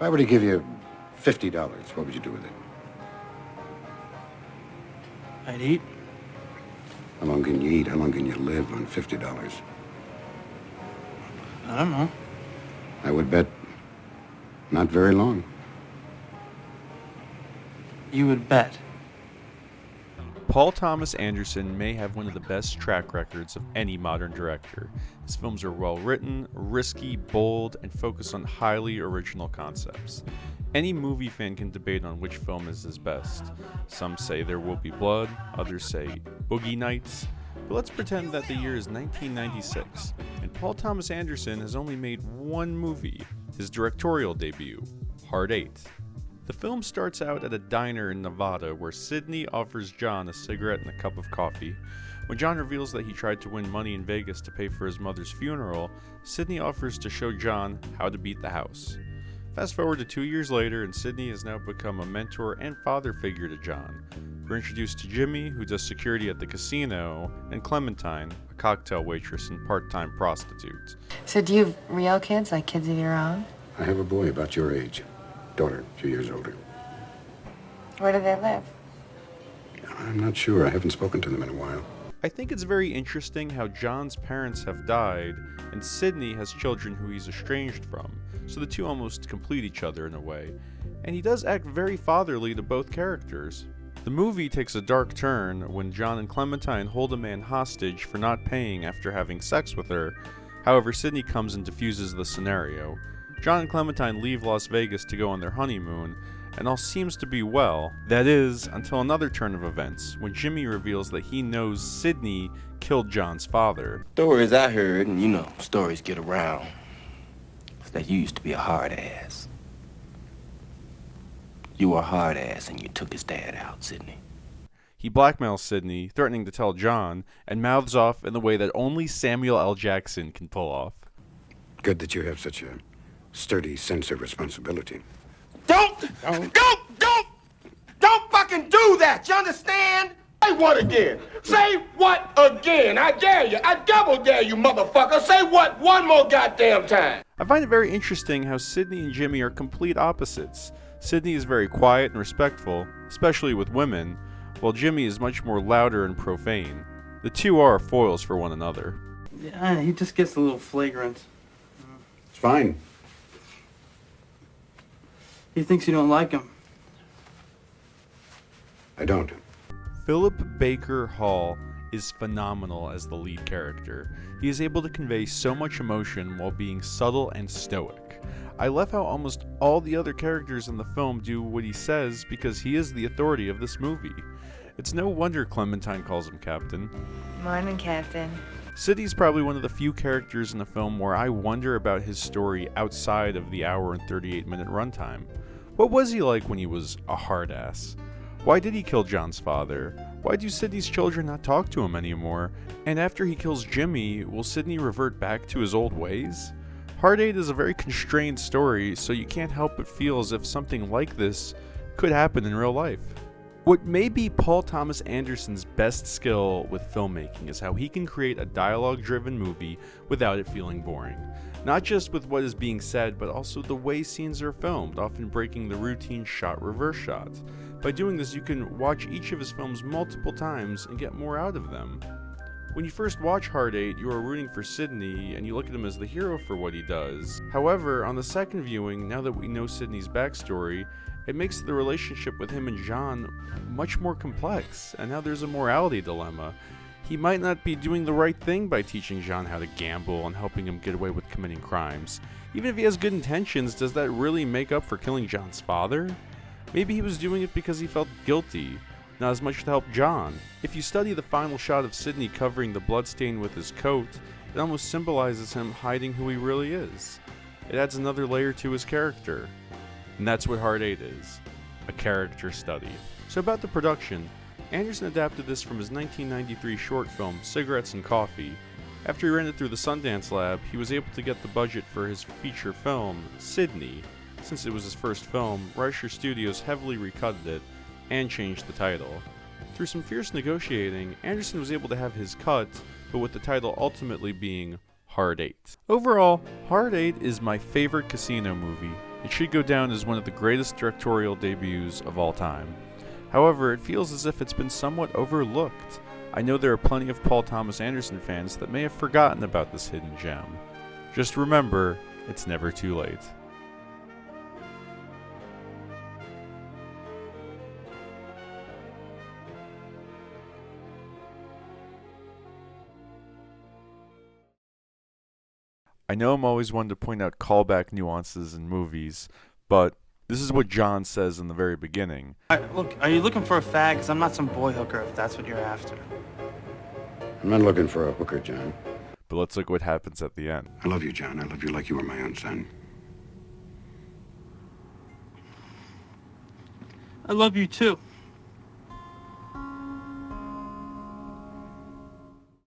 If I were to give you $50, what would you do with it? I'd eat. How long can you eat? How long can you live on $50? I don't know. I would bet not very long. You would bet. Paul Thomas Anderson may have one of the best track records of any modern director. His films are well written, risky, bold, and focus on highly original concepts. Any movie fan can debate on which film is his best. Some say There Will Be Blood, others say Boogie Nights. But let's pretend that the year is 1996, and Paul Thomas Anderson has only made one movie, his directorial debut, Hard Eight. The film starts out at a diner in Nevada where Sidney offers John a cigarette and a cup of coffee. When John reveals that he tried to win money in Vegas to pay for his mother's funeral, Sidney offers to show John how to beat the house. Fast forward to 2 years later, and Sidney has now become a mentor and father figure to John. We're introduced to Jimmy, who does security at the casino, and Clementine, a cocktail waitress and part-time prostitute. So do you have real kids, like kids of your own? I have a boy about your age. Daughter, a few years older. Where do they live? I'm not sure. I haven't spoken to them in a while. I think it's very interesting how John's parents have died, and Sidney has children who he's estranged from, so the two almost complete each other in a way. And he does act very fatherly to both characters. The movie takes a dark turn when John and Clementine hold a man hostage for not paying after having sex with her. However, Sidney comes and diffuses the scenario. John and Clementine leave Las Vegas to go on their honeymoon, and all seems to be well. That is, until another turn of events, when Jimmy reveals that he knows Sidney killed John's father. Stories I heard, and you know, stories get around, is that you used to be a hard ass. You were a hard ass and you took his dad out, Sidney. He blackmails Sidney, threatening to tell John, and mouths off in the way that only Samuel L. Jackson can pull off. Good that you have such a sturdy sense of responsibility. Don't fucking do that, you understand? Say what again? Say what again? I dare you. I double dare you, motherfucker. Say what one more goddamn time. I find it very interesting how Sidney and Jimmy are complete opposites. Sidney is very quiet and respectful, especially with women, while Jimmy is much more louder and profane. The two are foils for one another. Yeah, he just gets a little flagrant. It's fine. He thinks you don't like him. I don't. Philip Baker Hall is phenomenal as the lead character. He is able to convey so much emotion while being subtle and stoic. I love how almost all the other characters in the film do what he says because he is the authority of this movie. It's no wonder Clementine calls him Captain. Morning, Captain. Sidney's probably one of the few characters in the film where I wonder about his story outside of the hour and 38-minute runtime. What was he like when he was a hard ass? Why did he kill John's father? Why do Sidney's children not talk to him anymore? And after he kills Jimmy, will Sidney revert back to his old ways? Hard Eight is a very constrained story, so you can't help but feel as if something like this could happen in real life. What may be Paul Thomas Anderson's best skill with filmmaking is how he can create a dialogue-driven movie without it feeling boring. Not just with what is being said, but also the way scenes are filmed, often breaking the routine shot-reverse shot. By doing this, you can watch each of his films multiple times and get more out of them. When you first watch Hard Eight, you are rooting for Sidney, and you look at him as the hero for what he does. However, on the second viewing, now that we know Sidney's backstory, it makes the relationship with him and John much more complex, and now there's a morality dilemma. He might not be doing the right thing by teaching John how to gamble and helping him get away with committing crimes. Even if he has good intentions, does that really make up for killing John's father? Maybe he was doing it because he felt guilty, not as much to help John. If you study the final shot of Sidney covering the bloodstain with his coat, it almost symbolizes him hiding who he really is. It adds another layer to his character. And that's what Hard Eight is, a character study. So about the production, Anderson adapted this from his 1993 short film, Cigarettes and Coffee. After he ran it through the Sundance Lab, he was able to get the budget for his feature film, Sidney. Since it was his first film, Reicher Studios heavily recutted it and changed the title. Through some fierce negotiating, Anderson was able to have his cut, but with the title ultimately being Hard Eight. Overall, Hard Eight is my favorite casino movie. It should go down as one of the greatest directorial debuts of all time. However, it feels as if it's been somewhat overlooked. I know there are plenty of Paul Thomas Anderson fans that may have forgotten about this hidden gem. Just remember, it's never too late. I know I'm always one to point out callback nuances in movies, but this is what John says in the very beginning. Look, are you looking for a fag? Because I'm not some boy hooker if that's what you're after. I'm not looking for a hooker, John. But let's look what happens at the end. I love you, John. I love you like you were my own son. I love you too.